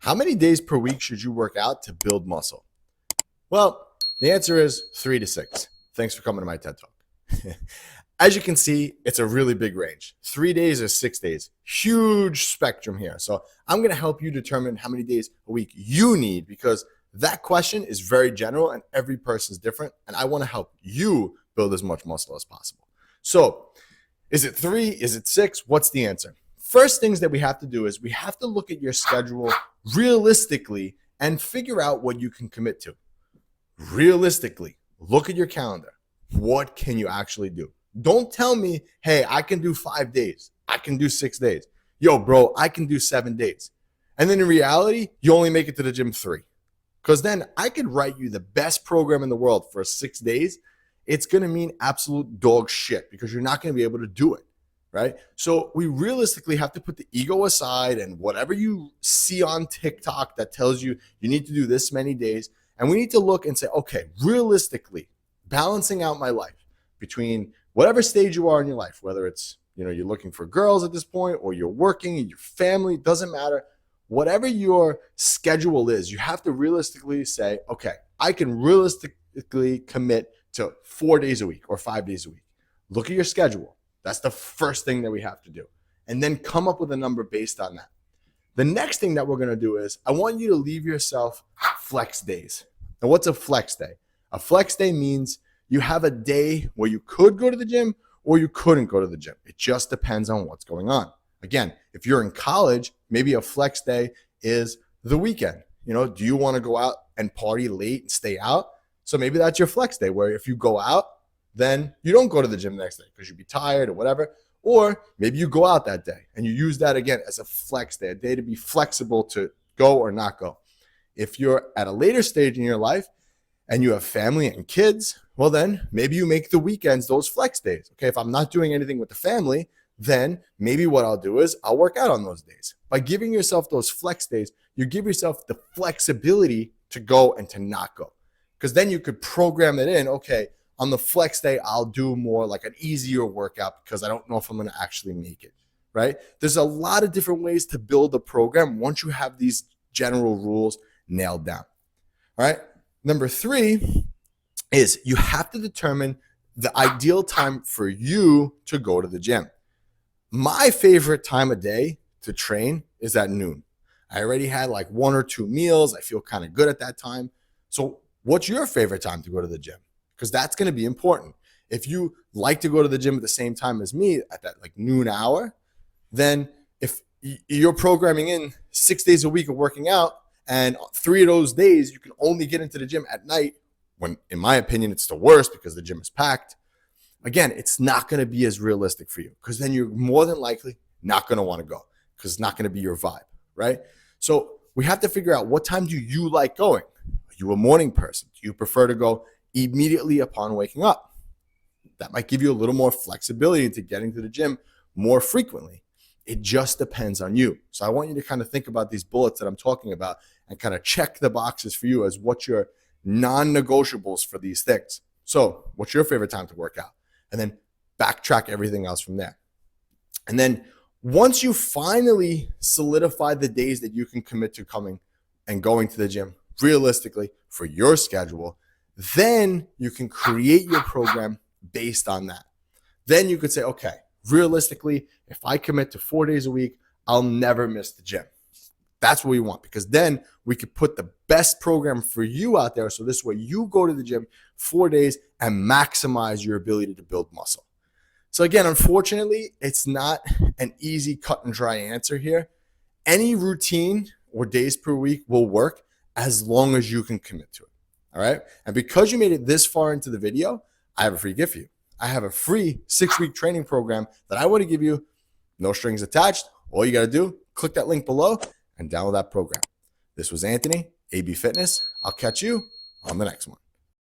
How many days per week should you work out to build muscle? Well, the answer is 3 to 6. Thanks for coming to my TED Talk. As you can see, it's a really big range. 3 days or 6 days. Huge spectrum here. So I'm going to help you determine how many days a week you need, because that question is very general and every person is different. And I want to help you build as much muscle as possible. So is it 3? Is it 6? What's the answer? First things that we have to do is we have to look at your schedule realistically and figure out what you can commit to. Realistically, look at your calendar. What can you actually do? Don't tell me, hey, I can do 5 days. I can do 6 days. Yo, bro, I can do 7 days. And then in reality, you only make it to the gym 3. Because then I could write you the best program in the world for 6 days. It's going to mean absolute dog shit because you're not going to be able to do it. Right? So we realistically have to put the ego aside and whatever you see on TikTok that tells you you need to do this many days. And we need to look and say, okay, realistically, balancing out my life between whatever stage you are in your life, whether it's, you're looking for girls at this point or you're working and your family, doesn't matter. Whatever your schedule is, you have to realistically say, okay, I can realistically commit to 4 days a week or 5 days a week. Look at your schedule. That's the first thing that we have to do. And then come up with a number based on that. The next thing that we're going to do is I want you to leave yourself flex days. Now, what's a flex day? A flex day means you have a day where you could go to the gym or you couldn't go to the gym. It just depends on what's going on. Again, if you're in college, maybe a flex day is the weekend. Do you want to go out and party late and stay out? So maybe that's your flex day, where if you go out, then you don't go to the gym the next day because you'd be tired or whatever. Or maybe you go out that day and you use that again as a flex day, a day to be flexible to go or not go. If you're at a later stage in your life and you have family and kids, well, then maybe you make the weekends those flex days. Okay, if I'm not doing anything with the family, then maybe what I'll do is I'll work out on those days. By giving yourself those flex days, you give yourself the flexibility to go and to not go. Because then you could program it in, okay, on the flex day, I'll do more like an easier workout because I don't know if I'm going to actually make it, right? There's a lot of different ways to build a program once you have these general rules nailed down, all right? Number 3 is you have to determine the ideal time for you to go to the gym. My favorite time of day to train is at noon. I already had like 1 or 2 meals. I feel kind of good at that time. So what's your favorite time to go to the gym? Because that's going to be important. If you like to go to the gym at the same time as me at that like noon hour, then if you're programming in 6 days a week of working out and 3 of those days you can only get into the gym at night, when in my opinion it's the worst because the gym is packed, again, it's not going to be as realistic for you because then you're more than likely not going to want to go because it's not going to be your vibe, right? So we have to figure out, what time do you like going? Are you a morning person? Do you prefer to go immediately upon waking up? That might give you a little more flexibility to getting to the gym more frequently. It just depends on you. So I want you to kind of think about these bullets that I'm talking about and kind of check the boxes for you as what your non-negotiables for these things. So what's your favorite time to work out? And then backtrack everything else from there. And then once you finally solidify the days that you can commit to coming and going to the gym realistically for your schedule, then you can create your program based on that. Then you could say, okay, realistically, if I commit to 4 days a week, I'll never miss the gym. That's what we want, because then we could put the best program for you out there. So this way you go to the gym 4 days and maximize your ability to build muscle. So again, unfortunately, it's not an easy cut and dry answer here. Any routine or days per week will work as long as you can commit to it. All right. And because you made it this far into the video, I have a free gift for you. I have a free 6-week training program that I want to give you. No strings attached. All you got to do, click that link below and download that program. This was Anthony, AB Fitness. I'll catch you on the next one.